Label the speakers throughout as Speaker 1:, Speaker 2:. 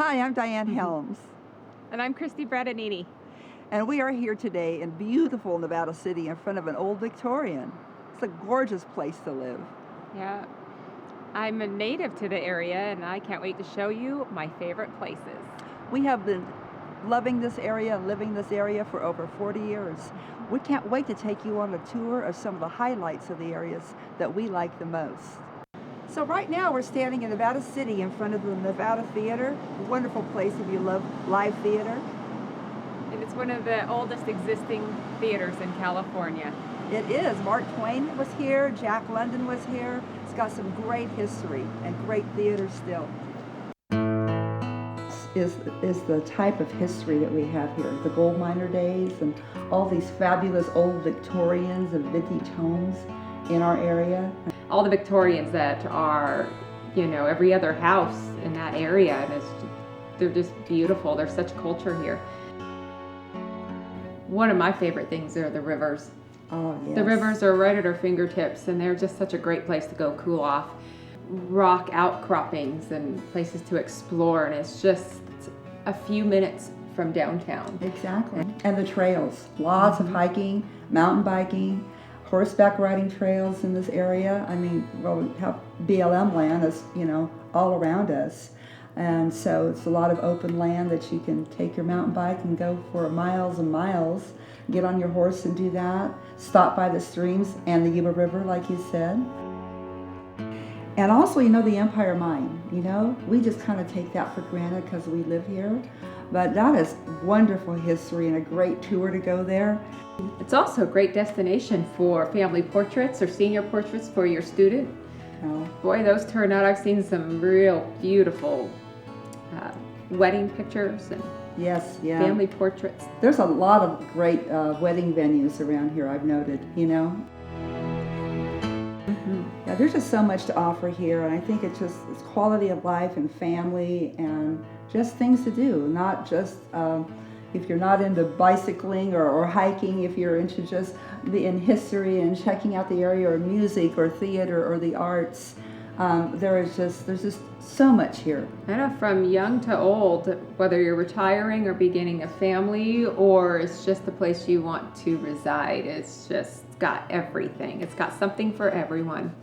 Speaker 1: Hi, I'm Diane Helms,
Speaker 2: And I'm Christy Bradinini.
Speaker 1: and we are here today in beautiful Nevada City in front of an old Victorian. It's a gorgeous place to live.
Speaker 2: Yeah, I'm a native to the area and I can't wait to show you my favorite places.
Speaker 1: We have been loving this area and living this area for over 40 years. We can't wait to take you on a tour of some of the highlights of the areas that we like the most. So right now we're standing in Nevada City in front of the Nevada Theater, a wonderful place if you love live theater.
Speaker 2: And it's one of the oldest existing theaters in California.
Speaker 1: It is. Mark Twain was here, Jack London was here. It's got some great history and great theater still. Is the type of history that we have here, the gold miner days and all these fabulous old Victorians and vintage homes in our area.
Speaker 2: All the Victorians that are, every other house in that area, and they're just beautiful. There's such culture here. One of my favorite things are the rivers.
Speaker 1: Oh, yes.
Speaker 2: The rivers are right at our fingertips, and they're just such a great place to go cool off. Rock outcroppings and places to explore, and it's just a few minutes from downtown.
Speaker 1: Exactly. And the trails, lots of hiking, mountain biking, horseback riding trails in this area. I mean, well, we have BLM land is, all around us. And so it's a lot of open land that you can take your mountain bike and go for miles and miles, get on your horse and do that, stop by the streams and the Yuba River, like you said. And also, the Empire Mine, we just kind of take that for granted because we live here. But that is wonderful history and a great tour to go there.
Speaker 2: It's also a great destination for family portraits or senior portraits for your student.
Speaker 1: Oh.
Speaker 2: Boy, those turn out. I've seen some real beautiful wedding pictures and
Speaker 1: Yes, yeah.
Speaker 2: family portraits.
Speaker 1: There's a lot of great wedding venues around here, I've noted, Yeah, there's just so much to offer here, and I think it's quality of life and family and just things to do, not just if you're not into bicycling or hiking, if you're into just in history and checking out the area or music or theater or the arts. There's just so much here.
Speaker 2: I know, from young to old, whether you're retiring or beginning a family or it's just the place you want to reside, it's just got everything. It's got something for everyone.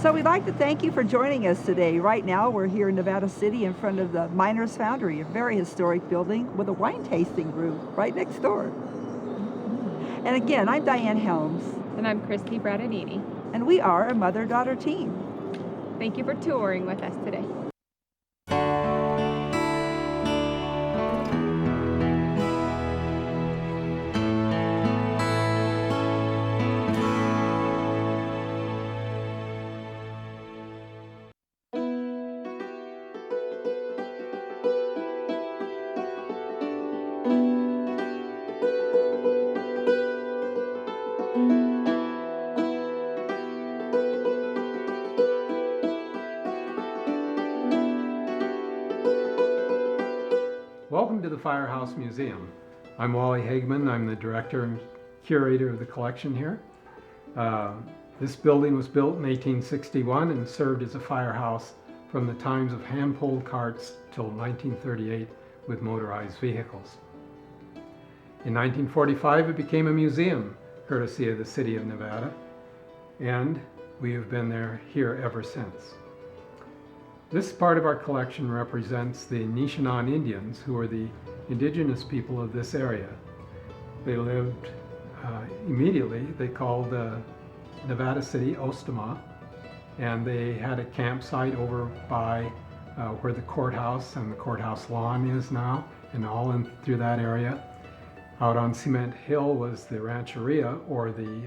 Speaker 1: So we'd like to thank you for joining us today. Right now we're here in Nevada City in front of the Miners Foundry, a very historic building with a wine tasting room right next door. And again, I'm Diane Helms.
Speaker 2: And I'm Christy Bradinini.
Speaker 1: And we are a mother-daughter team.
Speaker 2: Thank you for touring with us today.
Speaker 3: Welcome to the Firehouse Museum. I'm Wally Hageman. I'm the director and curator of the collection here. This building was built in 1861 and served as a firehouse from the times of hand-pulled carts till 1938 with motorized vehicles. In 1945 it became a museum, courtesy of the city of Nevada, and we have been here ever since. This part of our collection represents the Nishinan Indians, who are the indigenous people of this area. They lived immediately, they called Nevada City Ostama, and they had a campsite over by where the courthouse and the courthouse lawn is now, and all in through that area. Out on Cement Hill was the rancheria, or the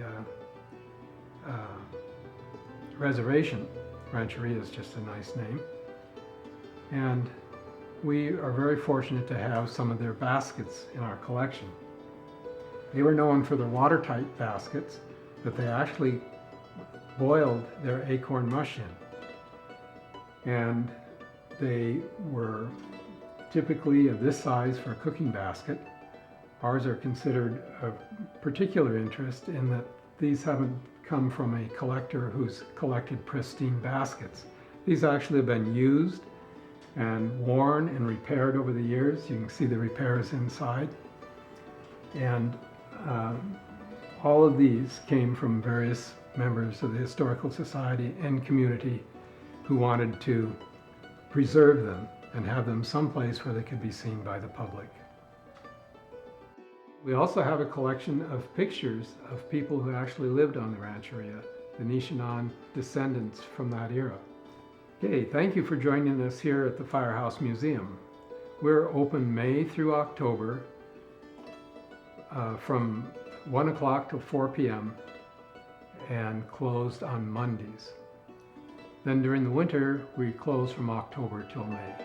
Speaker 3: reservation. Rancheria is just a nice name. And we are very fortunate to have some of their baskets in our collection. They were known for their watertight baskets that they actually boiled their acorn mush in. And they were typically of this size for a cooking basket. Ours are considered of particular interest in that these haven't come from a collector who's collected pristine baskets. These actually have been used and worn and repaired over the years. You can see the repairs inside. And all of these came from various members of the Historical Society and community who wanted to preserve them and have them someplace where they could be seen by the public. We also have a collection of pictures of people who actually lived on the rancheria, the Nishanan descendants from that era. Okay, thank you for joining us here at the Firehouse Museum. We're open May through October from 1 o'clock till 4 p.m. and closed on Mondays. Then during the winter, we close from October till May.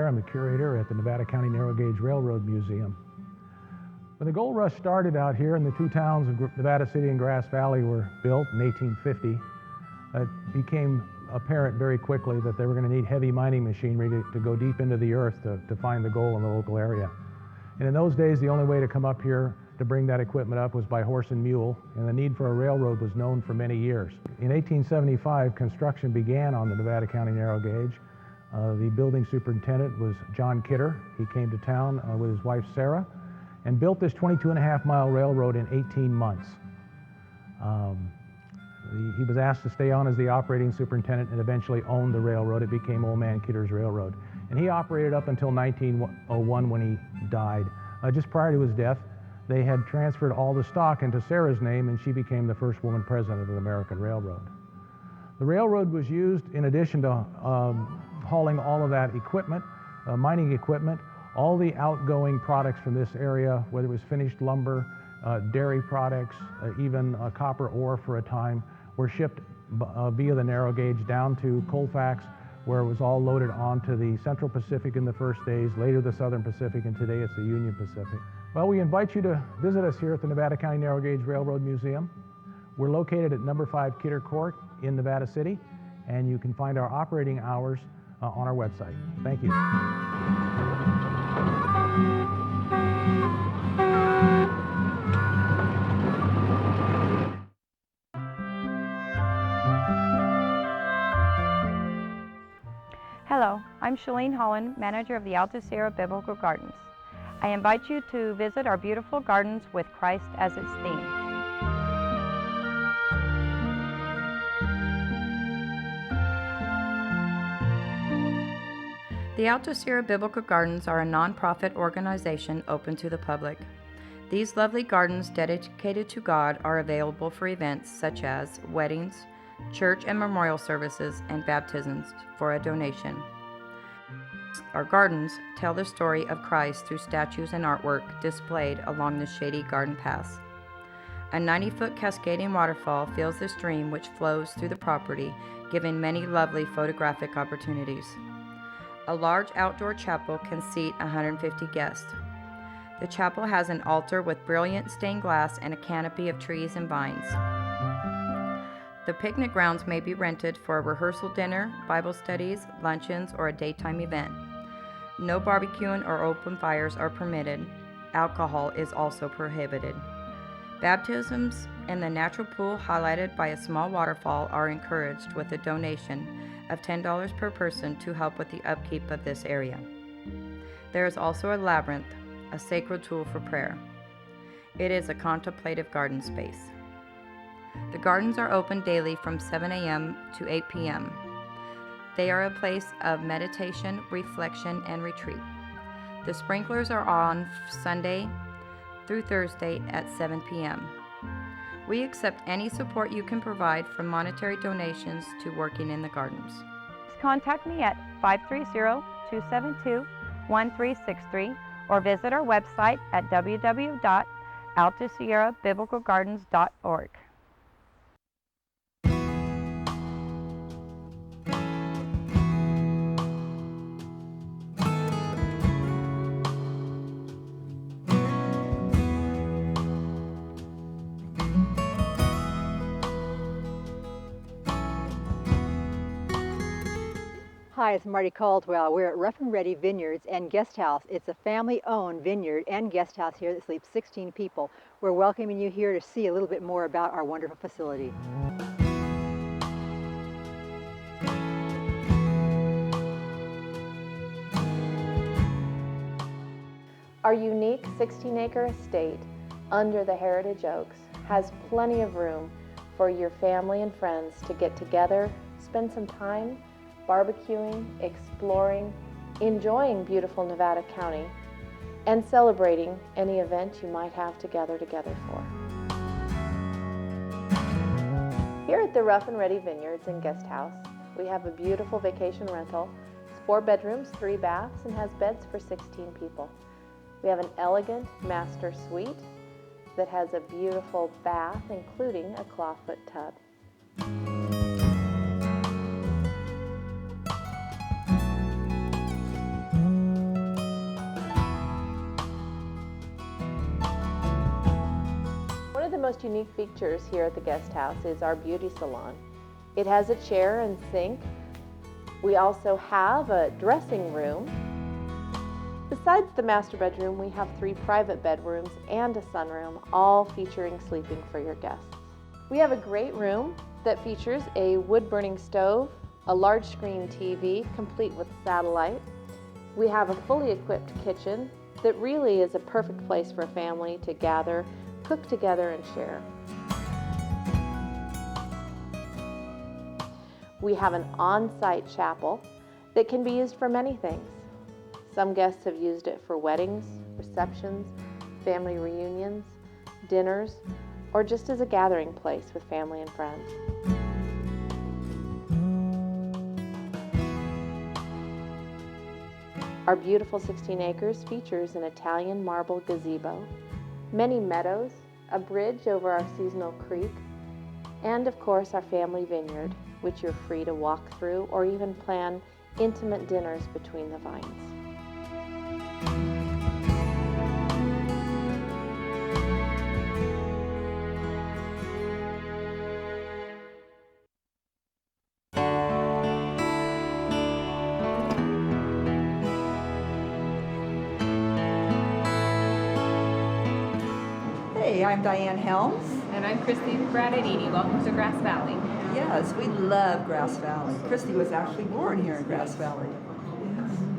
Speaker 4: I'm the curator at the Nevada County Narrow Gauge Railroad Museum. When the gold rush started out here and the two towns of Nevada City and Grass Valley were built in 1850, it became apparent very quickly that they were going to need heavy mining machinery to go deep into the earth to find the gold in the local area. And in those days, the only way to come up here to bring that equipment up was by horse and mule, and the need for a railroad was known for many years. In 1875, construction began on the Nevada County narrow gauge. The building superintendent was John Kidder. He came to town with his wife Sarah and built this 22.5-mile railroad in 18 months. He was asked to stay on as the operating superintendent and eventually owned the railroad. It became Old Man Kidder's Railroad. And he operated up until 1901 when he died. Just prior to his death, they had transferred all the stock into Sarah's name, and she became the first woman president of the American Railroad. The railroad was used, in addition to hauling all of that equipment, mining equipment, all the outgoing products from this area, whether it was finished lumber, dairy products, even copper ore for a time, were shipped via the narrow gauge down to Colfax, where it was all loaded onto the Central Pacific in the first days, later the Southern Pacific, and today it's the Union Pacific. Well, we invite you to visit us here at the Nevada County Narrow Gauge Railroad Museum. We're located at number 5 Kidder Court in Nevada City, and you can find our operating hours on our website. Thank you.
Speaker 5: Hello, I'm Shalene Holland, manager of the Alta Sierra Biblical Gardens. I invite you to visit our beautiful gardens with Christ as its theme. The Alta Sierra Biblical Gardens are a non-profit organization open to the public. These lovely gardens dedicated to God are available for events such as weddings, church and memorial services, and baptisms for a donation. Our gardens tell the story of Christ through statues and artwork displayed along the shady garden paths. A 90-foot cascading waterfall fills the stream which flows through the property, giving many lovely photographic opportunities. A large outdoor chapel can seat 150 guests. The chapel has an altar with brilliant stained glass and a canopy of trees and vines. The picnic grounds may be rented for a rehearsal dinner, Bible studies, luncheons, or a daytime event. No barbecuing or open fires are permitted. Alcohol is also prohibited. Baptisms in the natural pool, highlighted by a small waterfall, are encouraged with a donation of $10 per person to help with the upkeep of this area. There is also a labyrinth, a sacred tool for prayer. It is a contemplative garden space. The gardens are open daily from 7 a.m. to 8 p.m. They are a place of meditation, reflection, and retreat. The sprinklers are on Sunday through Thursday at 7 p.m. We accept any support you can provide, from monetary donations to working in the gardens. Contact me at 530-272-1363 or visit our website at www.altasierrabiblicalgardens.org.
Speaker 6: Hi, it's Marty Caldwell. We're at Rough and Ready Vineyards and Guest House. It's a family-owned vineyard and guest house here that sleeps 16 people. We're welcoming you here to see a little bit more about our wonderful facility.
Speaker 7: Our unique 16-acre estate under the Heritage Oaks has plenty of room for your family and friends to get together, spend some time barbecuing, exploring, enjoying beautiful Nevada County, and celebrating any event you might have to gather together for. Here at the Rough and Ready Vineyards and Guest House, we have a beautiful vacation rental. It's 4 bedrooms, 3 baths, and has beds for 16 people. We have an elegant master suite that has a beautiful bath, including a clawfoot tub. One of the most unique features here at the guest house is our beauty salon. It has a chair and sink. We also have a dressing room. Besides the master bedroom, we have 3 private bedrooms and a sunroom, all featuring sleeping for your guests. We have a great room that features a wood-burning stove, a large screen TV complete with satellite. We have a fully equipped kitchen that really is a perfect place for a family to gather, cook together, and share. We have an on-site chapel that can be used for many things. Some guests have used it for weddings, receptions, family reunions, dinners, or just as a gathering place with family and friends. Our beautiful 16 acres features an Italian marble gazebo, many meadows, a bridge over our seasonal creek, and of course our family vineyard, which you're free to walk through or even plan intimate dinners between the vines.
Speaker 1: Hey, I'm Diane Helms.
Speaker 2: And I'm Christy Bradadini. Welcome to Grass Valley.
Speaker 1: Yes, we love Grass Valley. Christy was actually born here in Grass Valley.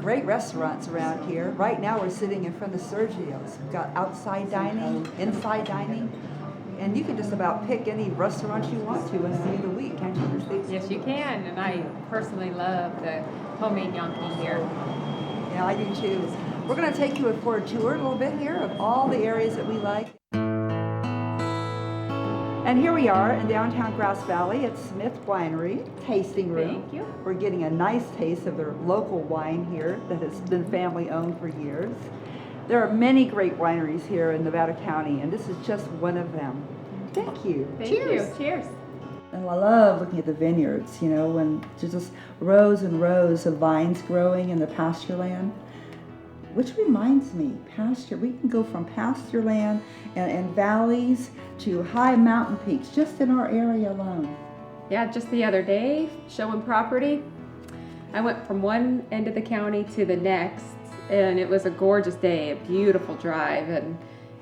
Speaker 1: Great restaurants around here. Right now we're sitting in front of Sergio's. We've got outside dining, inside dining, and you can just about pick any restaurant you want to any day of the week, can't you, Christy?
Speaker 2: Yes, you can. And I personally love the homemade gnocchi here.
Speaker 1: Yeah, I do too. We're going to take you for a tour a little bit here of all the areas that we like. And here we are in downtown Grass Valley at Smith Winery, tasting room.
Speaker 2: Thank you.
Speaker 1: We're getting a nice taste of their local wine here that has been family owned for years. There are many great wineries here in Nevada County, and this is just one of them. Thank you.
Speaker 2: Thank you. Cheers.
Speaker 1: And I love looking at the vineyards, you know, when there's just rows and rows of vines growing in the pasture land. Which reminds me, pasture, we can go from pasture land and valleys to high mountain peaks just in our area alone.
Speaker 2: Yeah, just the other day, showing property, I went from one end of the county to the next, and it was a gorgeous day, a beautiful drive, and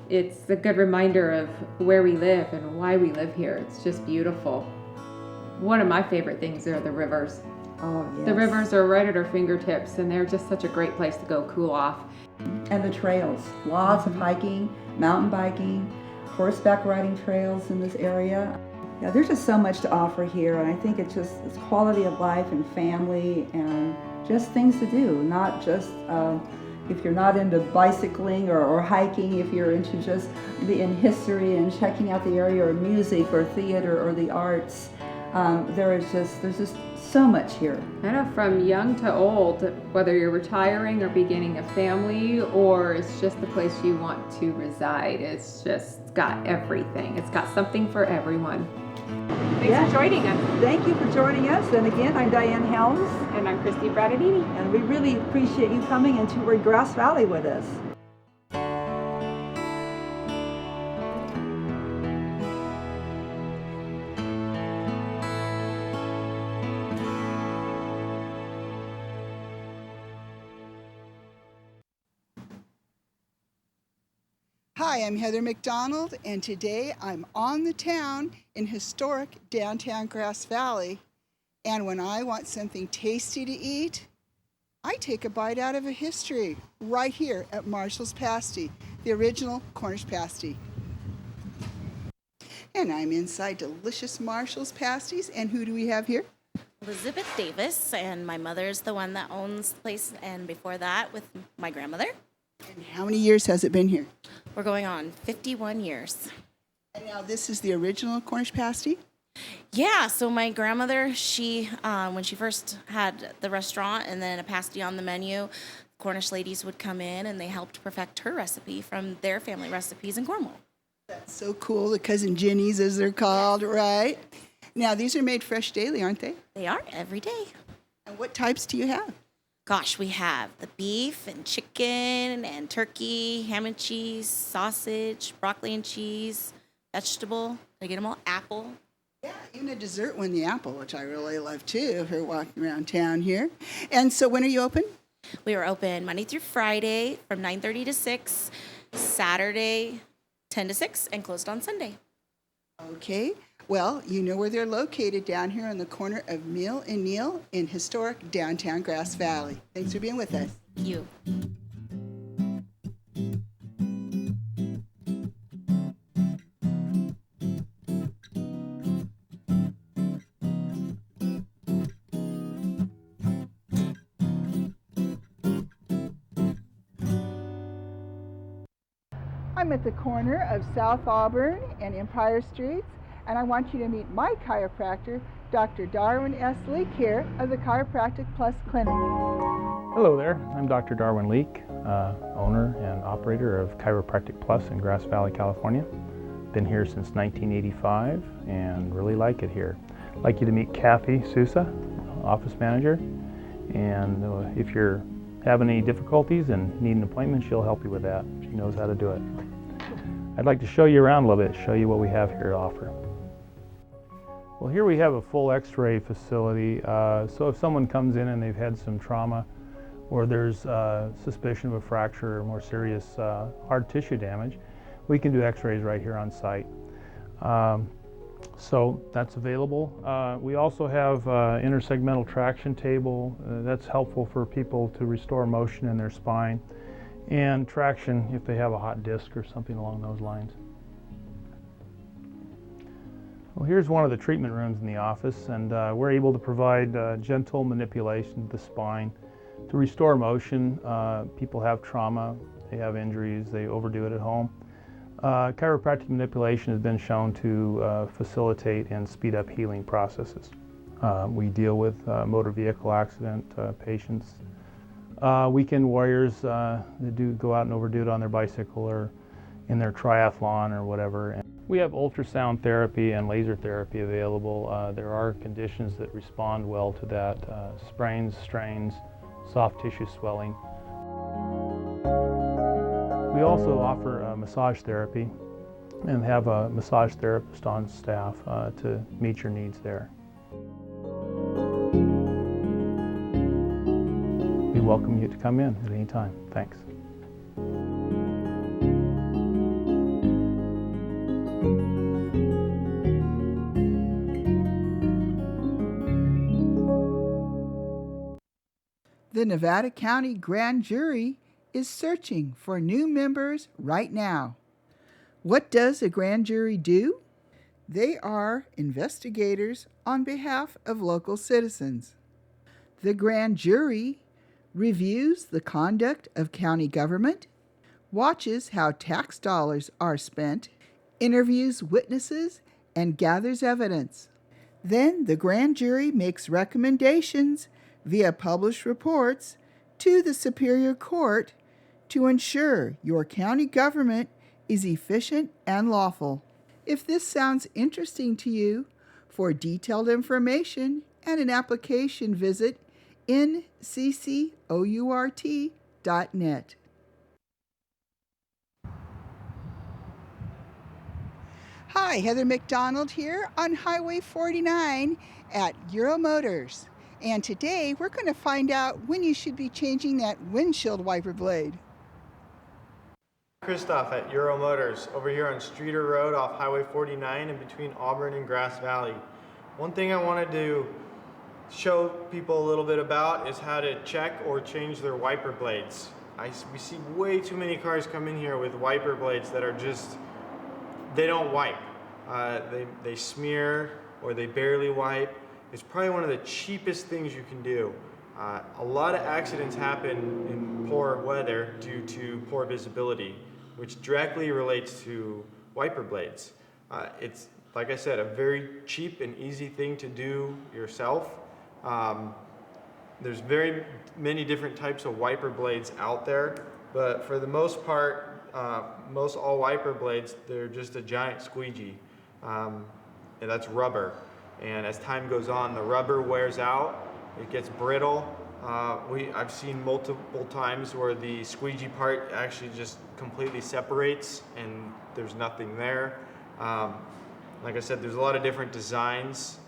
Speaker 2: it's a good reminder of where we live and why we live here. It's just beautiful. One of my favorite things are the rivers.
Speaker 1: Oh, yes.
Speaker 2: The rivers are right at our fingertips, and they're just such a great place to go cool off.
Speaker 1: And the trails, lots of hiking, mountain biking, horseback riding trails in this area. Yeah, there's just so much to offer here, and I think it's quality of life and family and just things to do, not just if you're not into bicycling or hiking, if you're into just in history and checking out the area or music or theater or the arts. There's just so much here.
Speaker 2: I know, from young to old, whether you're retiring or beginning a family, or it's just the place you want to reside, it's just got everything. It's got something for everyone. Thanks for joining us.
Speaker 1: Thank you for joining us. And again, I'm Diane Helms.
Speaker 2: And I'm Christy Bradadini.
Speaker 1: And we really appreciate you coming and touring Grass Valley with us.
Speaker 8: Hi, I'm Heather Macdonald, and today I'm on the town in historic downtown Grass Valley. And when I want something tasty to eat, I take a bite out of a history right here at Marshall's Pasty, the original Cornish pasty. And I'm inside delicious Marshall's Pasties, and who do we have here?
Speaker 9: Elizabeth Davis, and my mother's the one that owns the place, and before that with my grandmother.
Speaker 8: And how many years has it been here?
Speaker 9: We're going on 51 years.
Speaker 8: And now this is the original Cornish pasty?
Speaker 9: Yeah, so my grandmother, she, when she first had the restaurant and then a pasty on the menu, Cornish ladies would come in and they helped perfect her recipe from their family recipes in Cornwall.
Speaker 8: That's so cool, the Cousin Ginnies as they're called, right? Now these are made fresh daily, aren't they?
Speaker 9: They are, every day.
Speaker 8: And what types do you have?
Speaker 9: Gosh, we have the beef and chicken and turkey, ham and cheese, sausage, broccoli and cheese, vegetable. Did I get them all? Apple.
Speaker 8: Yeah, even a dessert one, the apple, which I really love too, if you're walking around town here. And so when are you open?
Speaker 9: We are open Monday through Friday from 9:30 to 6, Saturday 10 to 6, and closed on Sunday.
Speaker 8: Okay, well, you know where they're located down here on the corner of Mill and Neal in historic downtown Grass Valley. Thanks for being with us.
Speaker 9: Thank you.
Speaker 8: I'm at the corner of South Auburn and Empire Streets, and I want you to meet my chiropractor, Dr. Darwin S. Leak here of the Chiropractic Plus Clinic.
Speaker 4: Hello there, I'm Dr. Darwin Leak, owner and operator of Chiropractic Plus in Grass Valley, California. Been here since 1985 and really like it here. I'd like you to meet Kathy Sousa, office manager, and if you're having any difficulties and need an appointment, she'll help you with that. She knows how to do it. I'd like to show you around a little bit, show you what we have here to offer. Well, here we have a full x-ray facility, so if someone comes in and they've had some trauma or there's suspicion of a fracture or more serious hard tissue damage, we can do x-rays right here on site. So that's available. We also have intersegmental traction table. That's helpful for people to restore motion in their spine, and traction if they have a hot disc or something along those lines. Well, here's one of the treatment rooms in the office, and we're able to provide gentle manipulation of the spine to restore motion. People have trauma, they have injuries, they overdo it at home. Chiropractic manipulation has been shown to facilitate and speed up healing processes. We deal with motor vehicle accident patients, weekend warriors that do go out and overdo it on their bicycle or in their triathlon or whatever. And we have ultrasound therapy and laser therapy available. There are conditions that respond well to that, sprains, strains, soft tissue swelling. We also offer massage therapy and have a massage therapist on staff to meet your needs there. We welcome you to come in at any time. Thanks.
Speaker 8: The Nevada County Grand Jury is searching for new members right now. What does a grand jury do? They are investigators on behalf of local citizens. The grand jury reviews the conduct of county government, watches how tax dollars are spent, interviews witnesses, and gathers evidence. Then the grand jury makes recommendations via published reports to the Superior Court to ensure your county government is efficient and lawful. If this sounds interesting to you, for detailed information and an application, visit nccourt.net. Hi, Heather Macdonald here on Highway 49 at Euro Motors. And today we're going to find out when you should be changing that windshield wiper blade.
Speaker 10: Christoph at Euro Motors over here on Streeter Road off Highway 49 in between Auburn and Grass Valley. One thing I wanted to show people a little bit about is how to check or change their wiper blades. We see way too many cars come in here with wiper blades that are just, they don't wipe. They smear or they barely wipe. It's probably one of the cheapest things you can do. A lot of accidents happen in poor weather due to poor visibility, which directly relates to wiper blades. It's, like I said, a very cheap and easy thing to do yourself. There's very many different types of wiper blades out there, but for the most part, most all wiper blades, they're just a giant squeegee, and that's rubber. And as time goes on, the rubber wears out, it gets brittle. I've seen multiple times where the squeegee part actually just completely separates and there's nothing there. Like I said, there's a lot of different designs.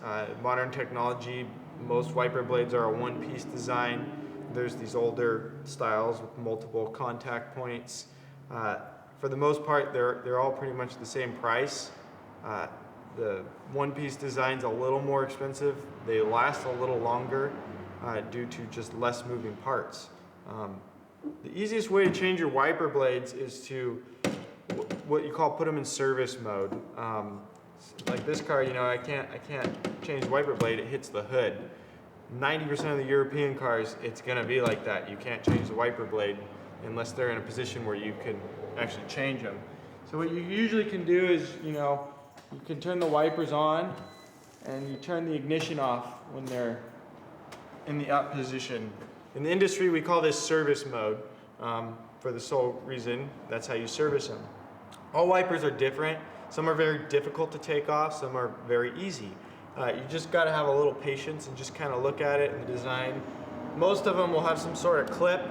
Speaker 10: Modern technology, most wiper blades are a one-piece design. there's these older styles with multiple contact points. For the most part, they're all pretty much the same price. The one-piece design's a little more expensive. They last a little longer due to just less moving parts. The easiest way to change your wiper blades is to what you call put them in service mode. Like this car, you know, I can't change the wiper blade, it hits the hood. 90% of the European cars, it's gonna be like that. You can't change the wiper blade unless they're in a position where you can actually change them. So what you usually can do is, you know, you can turn the wipers on and you turn the ignition off when they're in the up position. In the industry, we call this service mode for the sole reason that's how you service them. All wipers are different. Some are very difficult to take off, some are very easy. You just got to have a little patience and just kind of look at it in the design. Most of them will have some sort of clip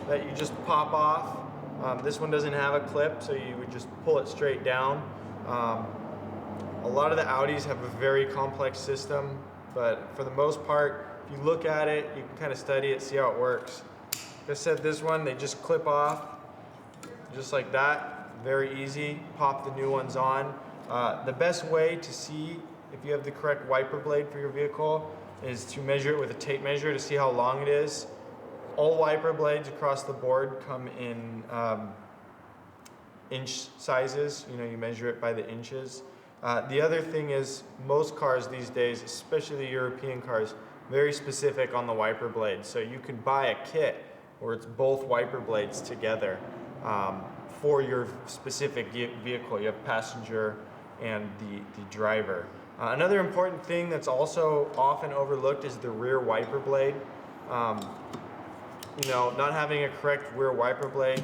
Speaker 10: that you just pop off. This one doesn't have a clip, so you would just pull it straight down. A lot of the Audis have a very complex system, but for the most part, if you look at it, you can kind of study it, see how it works. Like I said, this one, they just clip off, just like that. Very easy. Pop the new ones on. The best way to see if you have the correct wiper blade for your vehicle is to measure it with a tape measure to see how long it is. All wiper blades across the board come in inch sizes. You know, you measure it by the inches. The other thing is most cars these days, especially the European cars, very specific on the wiper blades. So you can buy a kit where it's both wiper blades together for your specific vehicle. You have passenger and the driver. Another important thing that's also often overlooked is the rear wiper blade. You know, not having a correct rear wiper blade,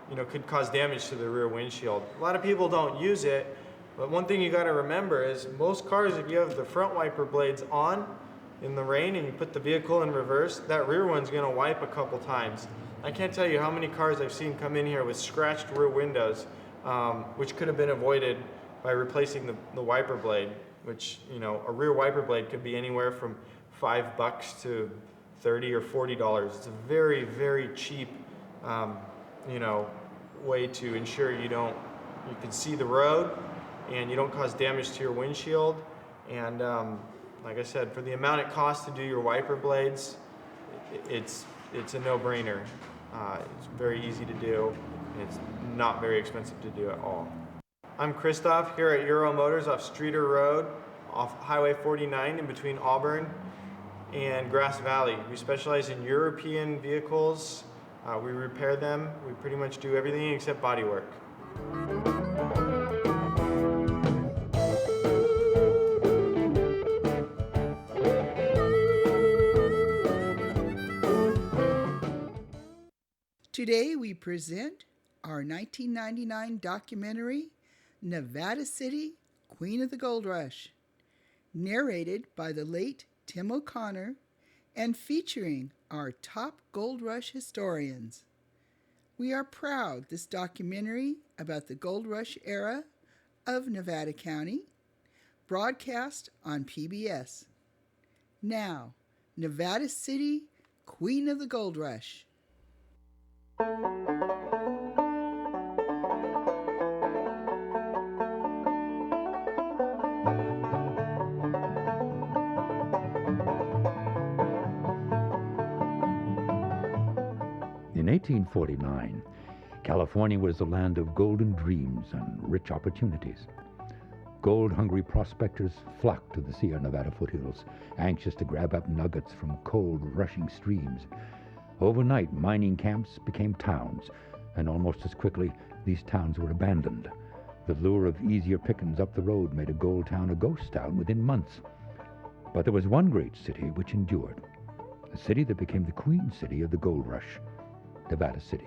Speaker 10: you know, could cause damage to the rear windshield. A lot of people don't use it, but one thing you got to remember is most cars, if you have the front wiper blades on in the rain and you put the vehicle in reverse, that rear one's going to wipe a couple times. I can't tell you how many cars I've seen come in here with scratched rear windows, which could have been avoided by replacing the wiper blade, which, you know, a rear wiper blade could be anywhere from $5 to $30 or $40. It's a very, very cheap, you know, way to ensure you can see the road and you don't cause damage to your windshield. And like I said, for the amount it costs to do your wiper blades, it's a no-brainer. It's very easy to do, and it's not very expensive to do at all. I'm Christoph here at Euro Motors off Streeter Road, off Highway 49 in between Auburn and Grass Valley. We specialize in European vehicles. We repair them. We pretty much do everything except body work.
Speaker 8: Today we present our 1999 documentary, Nevada City, Queen of the Gold Rush, narrated by the late Tim O'Connor and featuring our top gold rush historians. We are proud this documentary about the gold rush era of Nevada County, broadcast on PBS. Now, Nevada City, Queen of the Gold Rush.
Speaker 11: In 1849, California was the land of golden dreams and rich opportunities. Gold-hungry prospectors flocked to the Sierra Nevada foothills, anxious to grab up nuggets from cold, rushing streams. Overnight, mining camps became towns, and almost as quickly, these towns were abandoned. The lure of easier pickings up the road made a gold town a ghost town within months. But there was one great city which endured, a city that became the queen city of the gold rush, Nevada City.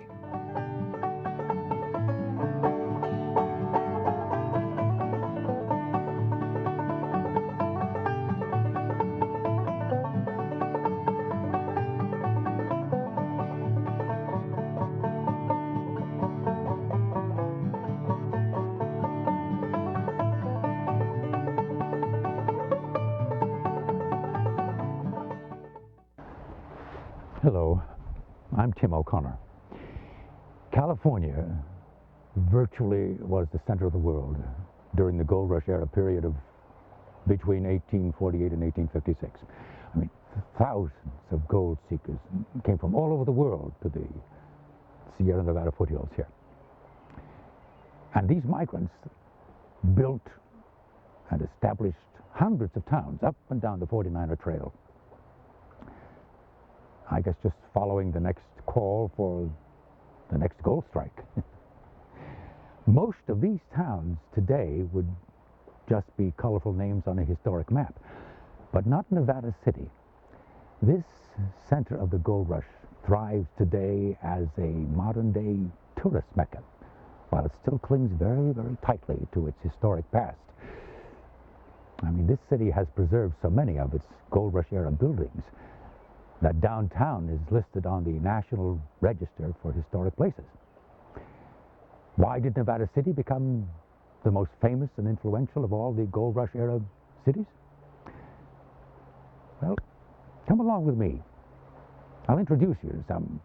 Speaker 11: Hello, I'm Tim O'Connor. California virtually was the center of the world during the gold rush era period of between 1848 and 1856. I mean, thousands of gold seekers came from all over the world to the Sierra Nevada foothills here. And these migrants built and established hundreds of towns up and down the 49er Trail. I guess just following the next call for the next gold strike. Most of these towns today would just be colorful names on a historic map, but not Nevada City. This center of the gold rush thrives today as a modern-day tourist mecca, while it still clings very, very tightly to its historic past. I mean, this city has preserved so many of its gold rush era buildings that downtown is listed on the National Register for Historic Places. Why did Nevada City become the most famous and influential of all the gold rush era cities? Well, come along with me. I'll introduce you to some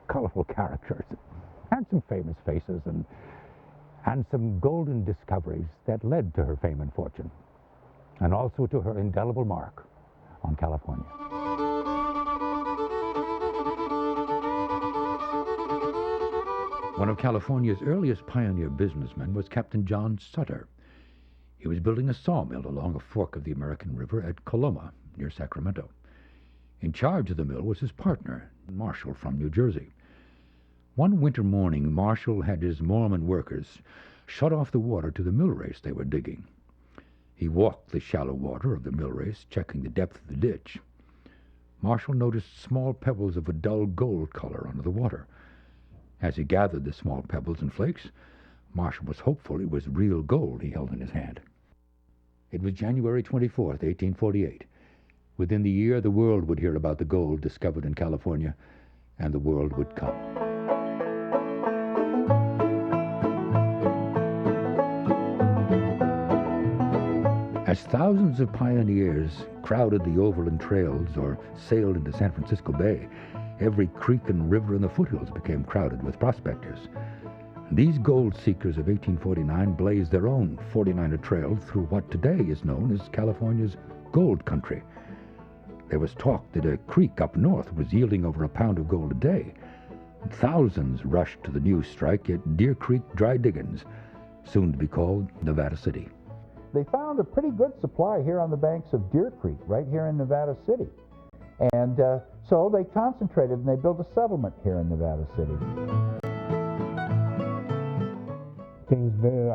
Speaker 11: colorful characters and some famous faces and some golden discoveries that led to her fame and fortune, and also to her indelible mark on California. One of California's earliest pioneer businessmen was Captain John Sutter. He was building a sawmill along a fork of the American River at Coloma, near Sacramento. In charge of the mill was his partner, Marshall from New Jersey. One winter morning, Marshall had his Mormon workers shut off the water to the mill race they were digging. He walked the shallow water of the mill race, checking the depth of the ditch. Marshall noticed small pebbles of a dull gold color under the water. As he gathered the small pebbles and flakes, Marshall was hopeful it was real gold he held in his hand. It was January 24th, 1848. Within the year, the world would hear about the gold discovered in California, and the world would come. As thousands of pioneers crowded the overland trails or sailed into San Francisco Bay, every creek and river in the foothills became crowded with prospectors. These gold seekers of 1849 blazed their own 49er trail through what today is known as California's gold country. There was talk that a creek up north was yielding over a pound of gold a day. Thousands rushed to the new strike at Deer Creek Dry Diggings, soon to be called Nevada City.
Speaker 12: They found a pretty good supply here on the banks of Deer Creek, right here in Nevada City. And so they concentrated and they built a settlement here in Nevada City.
Speaker 13: Things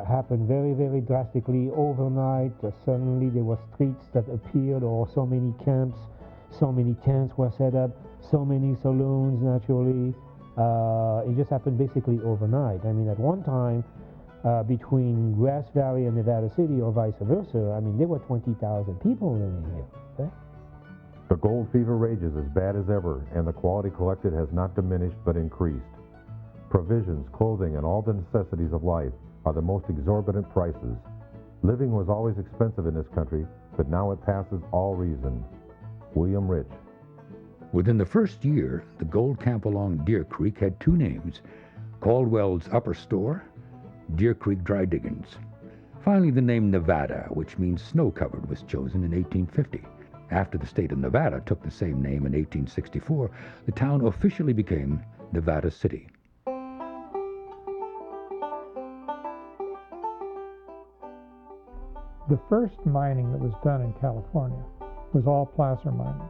Speaker 13: happened very, very drastically overnight. Suddenly there were streets that appeared, or so many camps, so many tents were set up, so many saloons naturally. It just happened basically overnight. I mean, at one time, between Grass Valley and Nevada City, or vice versa, I mean, there were 20,000 people living here. Okay?
Speaker 14: The gold fever rages as bad as ever, and the quality collected has not diminished but increased. Provisions, clothing, and all the necessities of life are the most exorbitant prices. Living was always expensive in this country, but now it passes all reason. William Rich.
Speaker 11: Within the first year, the gold camp along Deer Creek had two names: Caldwell's Upper Store, Deer Creek Dry Diggings. Finally, the name Nevada, which means snow-covered, was chosen in 1850. After the state of Nevada took the same name in 1864, the town officially became Nevada City.
Speaker 15: The first mining that was done in California was all placer mining.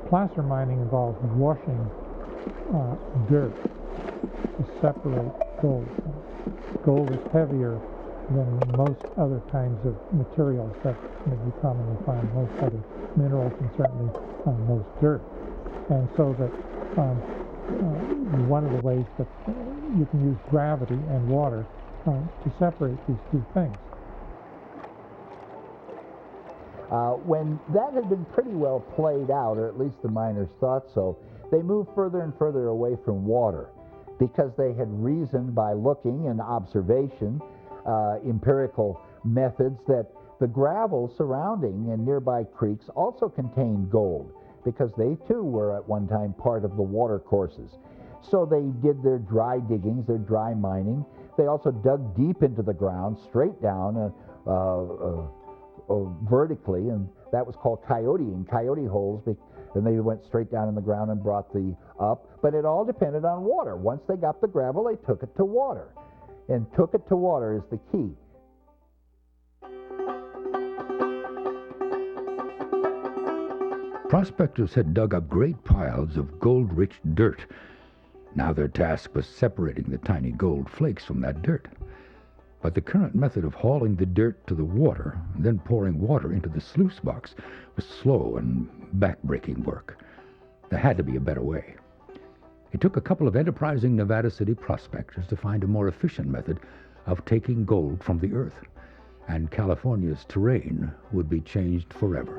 Speaker 15: Placer mining involves washing dirt to separate gold. Gold is heavier than most other kinds of materials that you commonly find, most other minerals, and certainly most dirt. And so that one of the ways that you can use gravity and water to separate these two things.
Speaker 12: When that had been pretty well played out, or at least the miners thought so, they moved further and further away from water because they had reasoned by looking and observation, empirical methods, that the gravel surrounding and nearby creeks also contained gold. because they too were at one time part of the water courses. So they did their dry diggings, their dry mining. They also dug deep into the ground, straight down, vertically, and that was called coyote holes, and they went straight down in the ground and brought the up. But it all depended on water. Once they got the gravel, they took it to water. And took it to water is the key.
Speaker 11: Prospectors had dug up great piles of gold-rich dirt. Now their task was separating the tiny gold flakes from that dirt. But the current method of hauling the dirt to the water and then pouring water into the sluice box was slow and back-breaking work. There had to be a better way. It took a couple of enterprising Nevada City prospectors to find a more efficient method of taking gold from the earth, and California's terrain would be changed forever.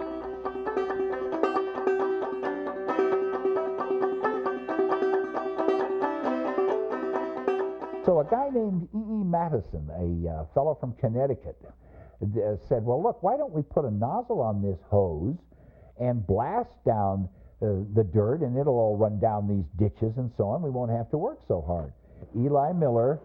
Speaker 12: So a guy named E.E. Madison, a fellow from Connecticut, said, well, look, why don't we put a nozzle on this hose and blast down the dirt, and it'll all run down these ditches and so on. We won't have to work so hard. Eli Miller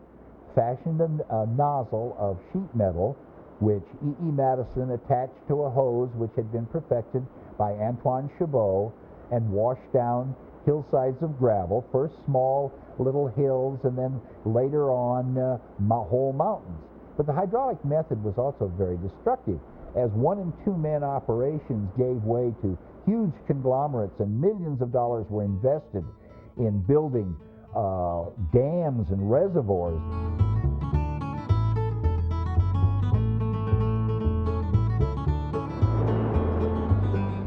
Speaker 12: fashioned a nozzle of sheet metal, which E.E. Madison attached to a hose which had been perfected by Antoine Chabot, and washed down hillsides of gravel, first small little hills, and then later on whole mountains. But the hydraulic method was also very destructive, as 1- and 2-man operations gave way to huge conglomerates, and millions of dollars were invested in building dams and reservoirs.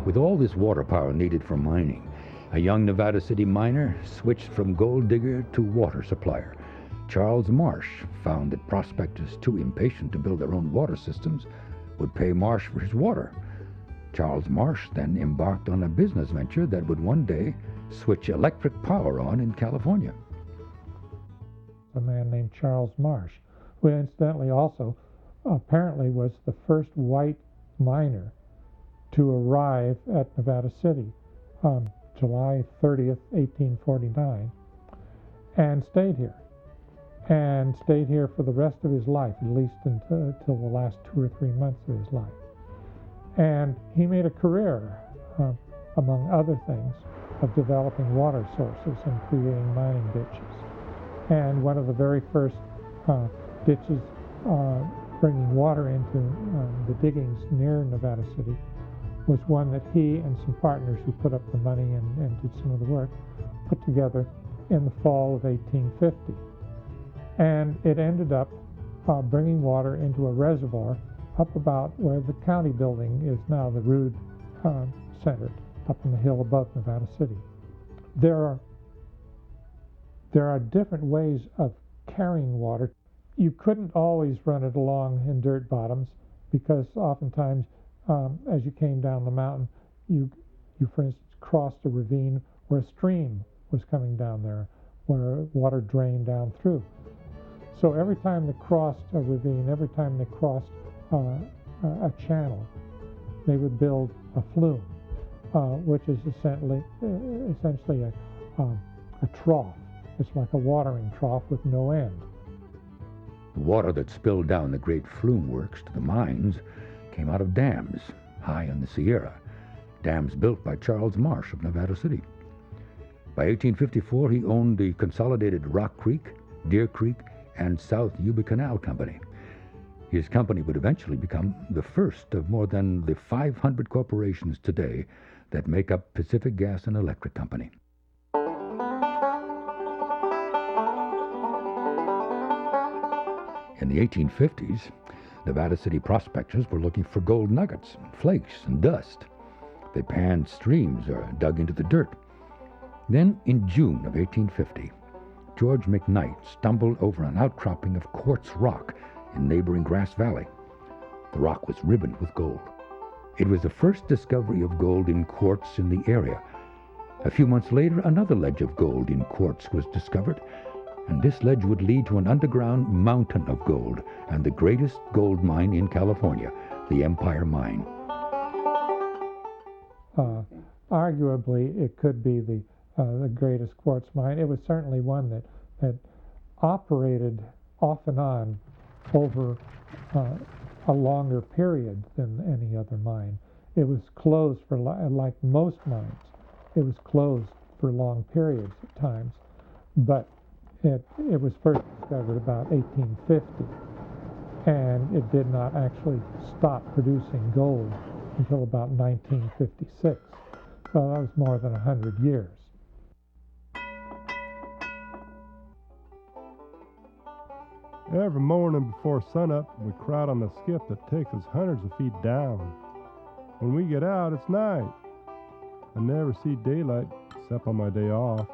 Speaker 11: With all this water power needed for mining, a young Nevada City miner switched from gold digger to water supplier. Charles Marsh found that prospectors too impatient to build their own water systems would pay Marsh for his water. Charles Marsh then embarked on a business venture that would one day switch electric power on in California.
Speaker 15: A man named Charles Marsh, who incidentally also apparently was the first white miner to arrive at Nevada City on July 30th, 1849, and stayed here. And stayed here for the rest of his life, at least until the last 2 or 3 months of his life. And he made a career, among other things, of developing water sources and creating mining ditches. And one of the very first ditches bringing water into the diggings near Nevada City was one that he and some partners who put up the money and did some of the work put together in the fall of 1850. And it ended up bringing water into a reservoir up about where the county building is now, the Rood Center, up on the hill above Nevada City. There are different ways of carrying water. You couldn't always run it along in dirt bottoms, because oftentimes as you came down the mountain, you for instance crossed a ravine where a stream was coming down there, where water drained down through. So every time they crossed a ravine, every time they crossed a channel, they would build a flume, which is essentially a trough. It's like a watering trough with no end.
Speaker 11: The water that spilled down the great flume works to the mines came out of dams high in the Sierra, dams built by Charles Marsh of Nevada City. By 1854, he owned the consolidated Rock Creek, Deer Creek, and South Yuba Canal Company. His company would eventually become the first of more than the 500 corporations today that make up Pacific Gas and Electric Company. In the 1850s, Nevada City prospectors were looking for gold nuggets, flakes, and dust. They panned streams or dug into the dirt. Then, in June of 1850, George McKnight stumbled over an outcropping of quartz rock in neighboring Grass Valley. The rock was ribboned with gold. It was the first discovery of gold in quartz in the area. A few months later, another ledge of gold in quartz was discovered, and this ledge would lead to an underground mountain of gold and the greatest gold mine in California, the Empire Mine.
Speaker 15: arguably it could be the greatest quartz mine. It was certainly one that operated off and on over a longer period than any other mine. It was closed for, like most mines, it was closed for long periods at times, but it was first discovered about 1850, and it did not actually stop producing gold until about 1956. So that was more than 100 years.
Speaker 16: Every morning before sunup, we crowd on the skiff that takes us hundreds of feet down. When we get out, it's night. I never see daylight except on my day off.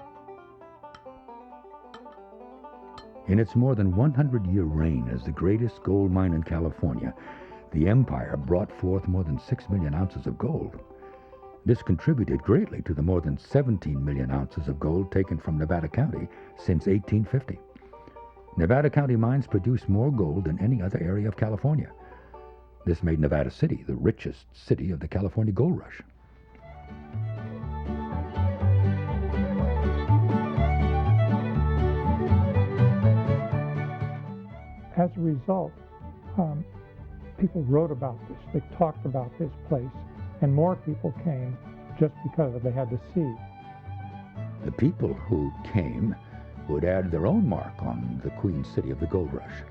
Speaker 11: In its more than 100-year reign as the greatest gold mine in California, the Empire brought forth more than 6 million ounces of gold. This contributed greatly to the more than 17 million ounces of gold taken from Nevada County since 1850. Nevada County mines produce more gold than any other area of California. This made Nevada City the richest city of the California Gold Rush.
Speaker 15: As a result, people wrote about this, they talked about this place, and more people came just because they had to see.
Speaker 11: The people who came would add their own mark on the Queen City of the Gold Rush,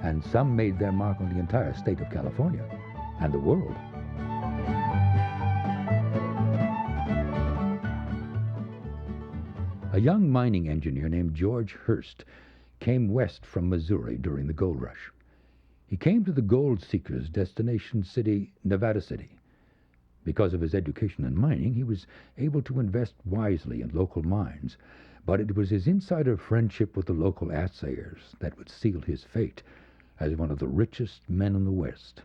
Speaker 11: and some made their mark on the entire state of California and the world. A young mining engineer named George Hurst came west from Missouri during the gold rush. He came to the gold seekers' destination city, Nevada City. Because of his education in mining, he was able to invest wisely in local mines, but it was his insider friendship with the local assayers that would seal his fate as one of the richest men in the West.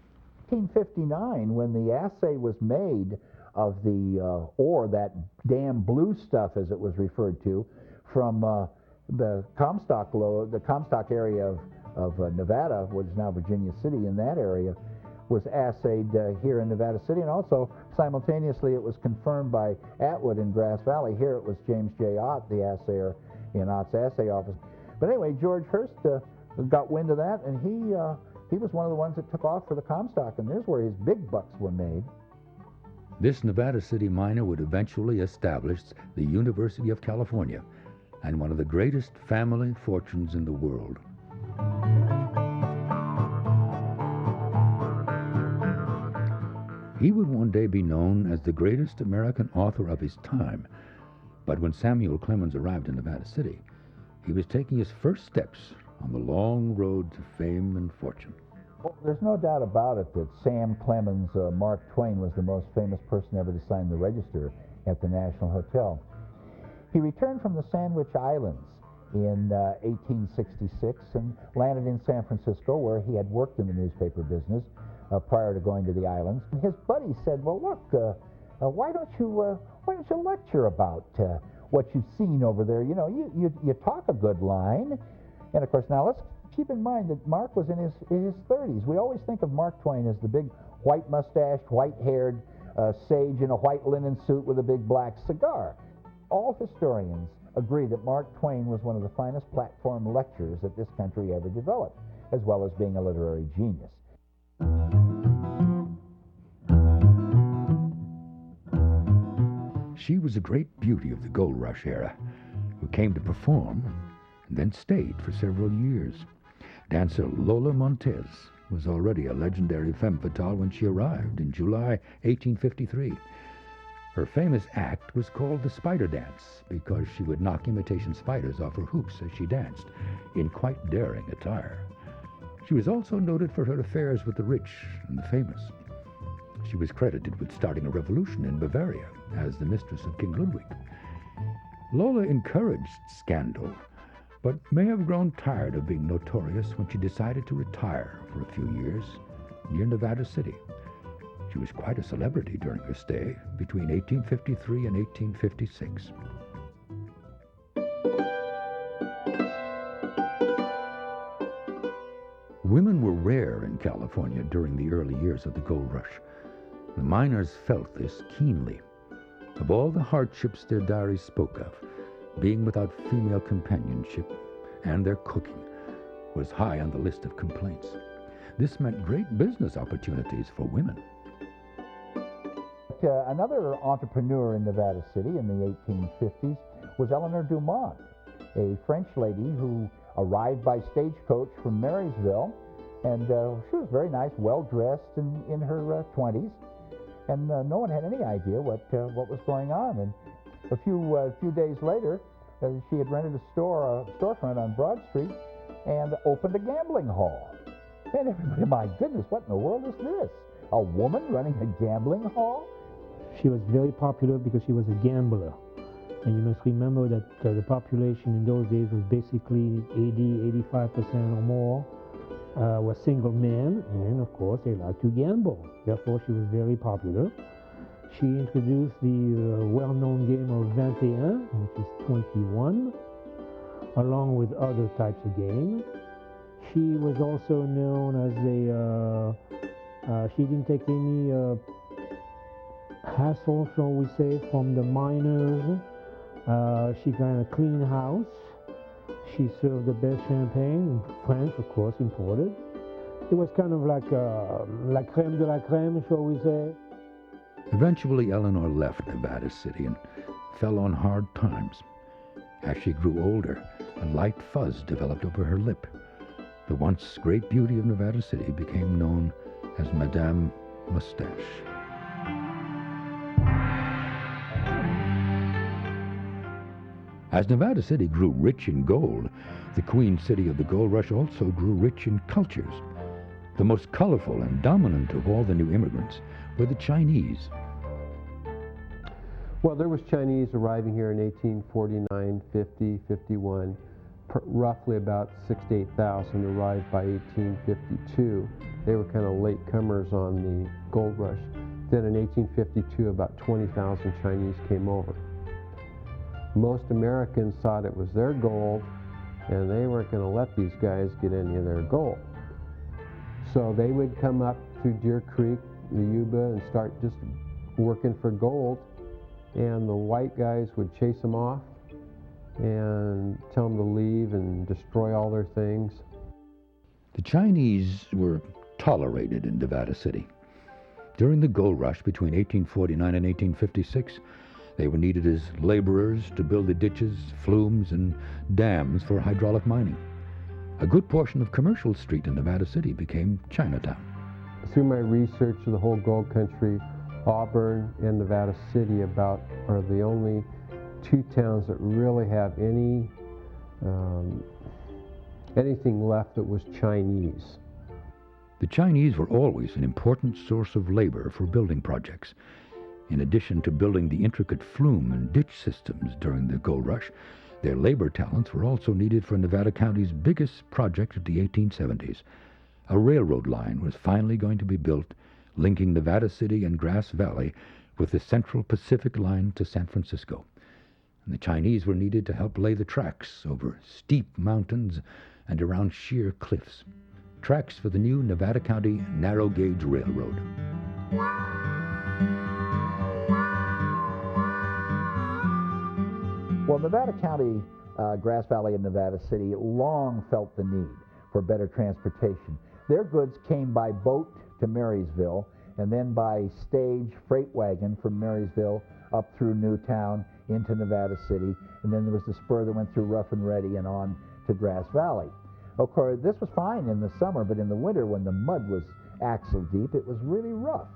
Speaker 12: 1859, when the assay was made of the ore, that damn blue stuff as it was referred to, from the Comstock area of Nevada, which is now Virginia City, in that area, was assayed here in Nevada City, and also simultaneously it was confirmed by Atwood in Grass Valley. Here it was James J. Ott, the assayer in Ott's assay office. But anyway, George Hurst got wind of that, and he was one of the ones that took off for the Comstock, and there's where his big bucks were made.
Speaker 11: This Nevada City miner would eventually establish the University of California and one of the greatest family fortunes in the world. He would one day be known as the greatest American author of his time, but when Samuel Clemens arrived in Nevada City, he was taking his first steps on the long road to fame and fortune.
Speaker 12: Well, there's no doubt about it that Sam Clemens, Mark Twain, was the most famous person ever to sign the register at the National Hotel. He returned from the Sandwich Islands in 1866 and landed in San Francisco, where he had worked in the newspaper business prior to going to the islands. And his buddy said, "Well, look, why don't you lecture about what you've seen over there? You know, you talk a good line." And of course, now let's keep in mind that Mark was in his 30s. We always think of Mark Twain as the big white-mustached, white-haired sage in a white linen suit with a big black cigar. All historians agree that Mark Twain was one of the finest platform lecturers that this country ever developed, as well as being a literary genius.
Speaker 11: She was a great beauty of the gold rush era, who came to perform and then stayed for several years. Dancer Lola Montez was already a legendary femme fatale when she arrived in July 1853. Her famous act was called the Spider Dance because she would knock imitation spiders off her hoops as she danced, in quite daring attire. She was also noted for her affairs with the rich and the famous. She was credited with starting a revolution in Bavaria as the mistress of King Ludwig. Lola encouraged scandal, but may have grown tired of being notorious when she decided to retire for a few years near Nevada City. She was quite a celebrity during her stay between 1853 and 1856. Women were rare in California during the early years of the gold rush. The miners felt this keenly. Of all the hardships their diaries spoke of, being without female companionship and their cooking was high on the list of complaints. This meant great business opportunities for women.
Speaker 12: Another entrepreneur in Nevada City in the 1850s was Eleanor Dumont, a French lady who arrived by stagecoach from Marysville, and she was very nice, well-dressed in her 20s, and no one had any idea what was going on. And a few days later, she had rented a storefront on Broad Street and opened a gambling hall. And everybody, my goodness, what in the world is this? A woman running a gambling hall?
Speaker 13: She was very popular because she was a gambler. And you must remember that the population in those days was basically 85% or more were single men, and of course they liked to gamble. Therefore she was very popular. She introduced the well-known game of 21, which is 21, along with other types of games. She was also known as she didn't take any hassle, shall we say, from the miners. She kind of cleaned house. She served the best champagne, French, of course, imported. It was kind of like la crème de la crème, shall we say.
Speaker 11: Eventually, Eleanor left Nevada City and fell on hard times. As she grew older, a light fuzz developed over her lip. The once great beauty of Nevada City became known as Madame Mustache. As Nevada City grew rich in gold, the Queen City of the Gold Rush also grew rich in cultures. The most colorful and dominant of all the new immigrants were the Chinese.
Speaker 17: Well, there was Chinese arriving here in 1849, 50, 51. Roughly about 6,000 to 8,000 arrived by 1852. They were kind of late comers on the gold rush. Then in 1852, about 20,000 Chinese came over. Most Americans thought it was their gold, and they weren't going to let these guys get any of their gold. So they would come up through Deer Creek, the Yuba, and start just working for gold, and the white guys would chase them off and tell them to leave and destroy all their things.
Speaker 11: The Chinese were tolerated in Nevada City. During the gold rush between 1849 and 1856, they were needed as laborers to build the ditches, flumes, and dams for hydraulic mining. A good portion of Commercial Street in Nevada City became Chinatown.
Speaker 17: Through my research of the whole gold country, Auburn and Nevada City are the only two towns that really have anything left that was Chinese.
Speaker 11: The Chinese were always an important source of labor for building projects. In addition to building the intricate flume and ditch systems during the gold rush, their labor talents were also needed for Nevada County's biggest project of the 1870s. A railroad line was finally going to be built, linking Nevada City and Grass Valley with the Central Pacific Line to San Francisco. And the Chinese were needed to help lay the tracks over steep mountains and around sheer cliffs. Tracks for the new Nevada County Narrow Gauge Railroad.
Speaker 12: Well, Nevada County, Grass Valley, and Nevada City long felt the need for better transportation. Their goods came by boat to Marysville, and then by stage freight wagon from Marysville up through Newtown into Nevada City, and then there was the spur that went through Rough and Ready and on to Grass Valley. Of course, this was fine in the summer, but in the winter, when the mud was axle deep, it was really rough.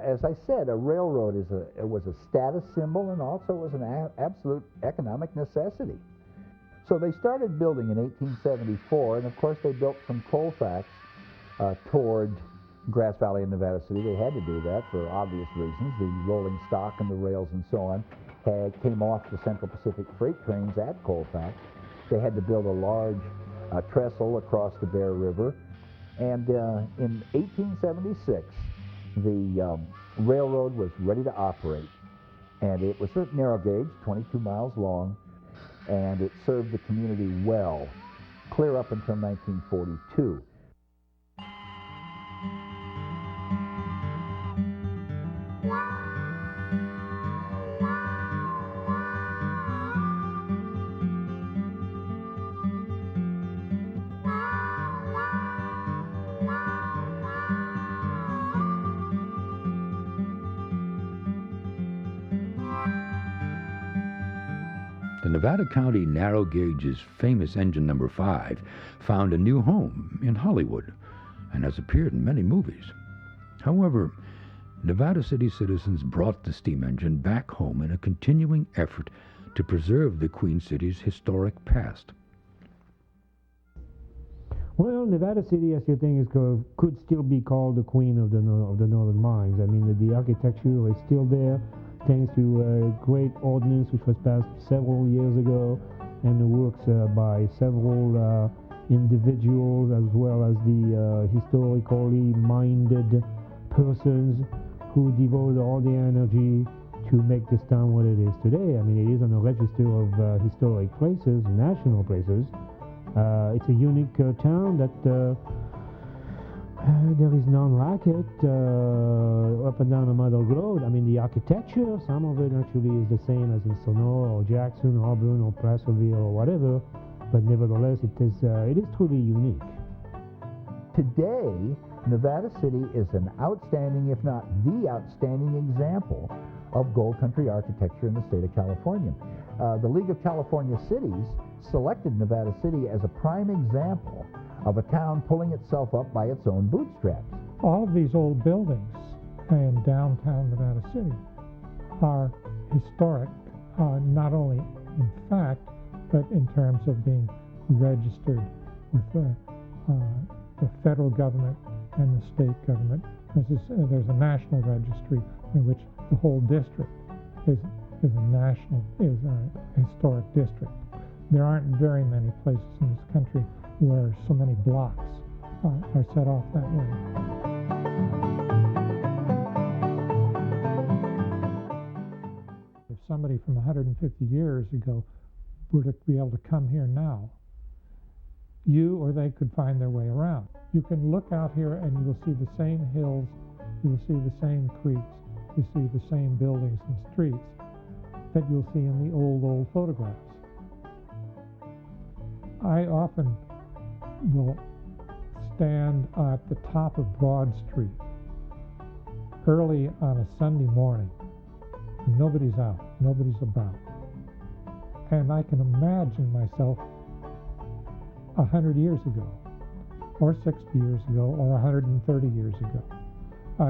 Speaker 12: As I said, a railroad was a status symbol, and also was an absolute economic necessity. So they started building in 1874, and of course they built from Colfax toward Grass Valley and Nevada City. They had to do that for obvious reasons. The rolling stock and the rails and so on came off the Central Pacific freight trains at Colfax. They had to build a large trestle across the Bear River. And in 1876, the railroad was ready to operate. And it was narrow gauge, 22 miles long, and it served the community well, clear up until 1942.
Speaker 11: the Nevada County Narrow Gauge's famous engine number 5 found a new home in Hollywood and has appeared in many movies. However, Nevada City citizens brought the steam engine back home in a continuing effort to preserve the Queen City's historic past.
Speaker 13: Well, Nevada City, as you think, could still be called the queen of the northern mines. I mean, the architecture is still there, thanks to a great ordinance which was passed several years ago, and the works by several individuals, as well as the historically minded persons who devoted all their energy to make this town what it is today. I mean, it is on a register of historic places, national places. It's a unique town that there is none like it up and down the Mother Road. I mean, the architecture, some of it actually is the same as in Sonora or Jackson, Auburn or Placerville or whatever, but nevertheless it is truly unique.
Speaker 12: Today, Nevada City is an outstanding, if not the outstanding example of Gold Country architecture in the state of California. The League of California Cities selected Nevada City as a prime example of a town pulling itself up by its own bootstraps.
Speaker 15: All of these old buildings in downtown Nevada City are historic, not only in fact, but in terms of being registered with the federal government and the state government. There's a national registry in which the whole district is a historic district. There aren't very many places in this country where so many blocks are set off that way. If somebody from 150 years ago were to be able to come here now, you or they could find their way around. You can look out here and you will see the same hills, you will see the same creeks, you see the same buildings and streets that you'll see in the old photographs. I often will stand at the top of Broad Street early on a Sunday morning. Nobody's out, nobody's about. And I can imagine myself 100 years ago, or 60 years ago, or 130 years ago.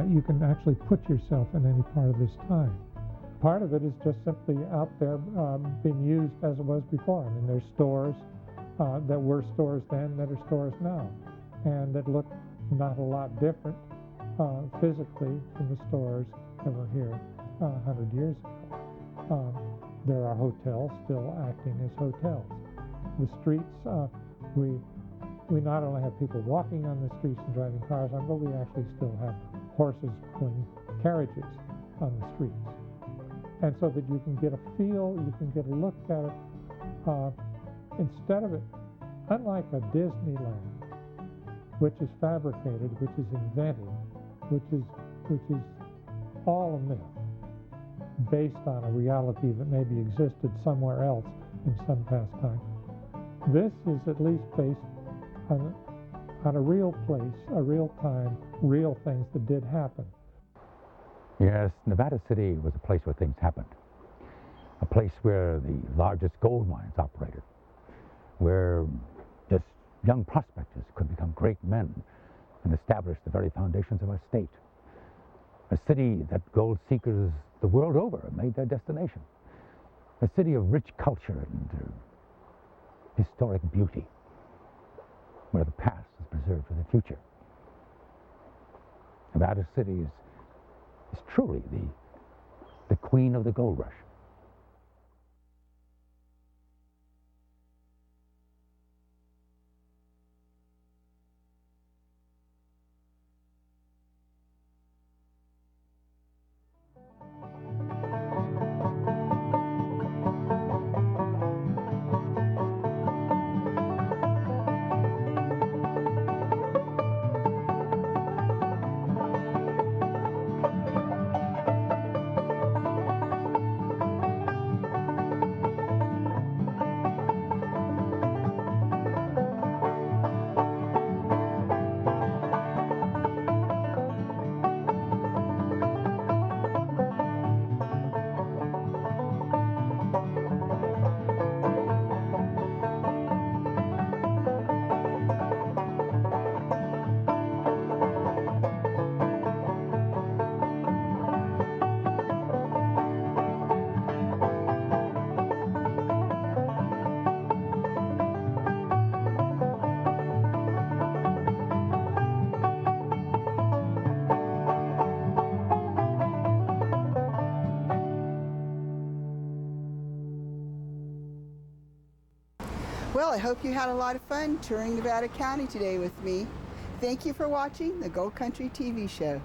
Speaker 15: You can actually put yourself in any part of this time. Part of it is just simply out there being used as it was before. I mean, there's stores that were stores then that are stores now, and that look not a lot different physically from the stores that were here 100 years ago. There are hotels still acting as hotels. The streets, we not only have people walking on the streets and driving cars on, but we actually still have horses pulling carriages on the streets. And so that you can get a feel, you can get a look at it, instead of it, unlike a Disneyland, which is fabricated, which is invented, which is all a myth, based on a reality that maybe existed somewhere else in some past time. This is at least based on a real place, a real time, real things that did happen.
Speaker 11: Yes, Nevada City was a place where things happened. A place where the largest gold mines operated, where just young prospectors could become great men and establish the very foundations of our state. A city that gold seekers the world over made their destination. A city of rich culture and historic beauty, where the past is preserved for the future. Nevada City is truly the queen of the gold rush.
Speaker 8: Well, I hope you had a lot of fun touring Nevada County today with me. Thank you for watching the Gold Country TV show.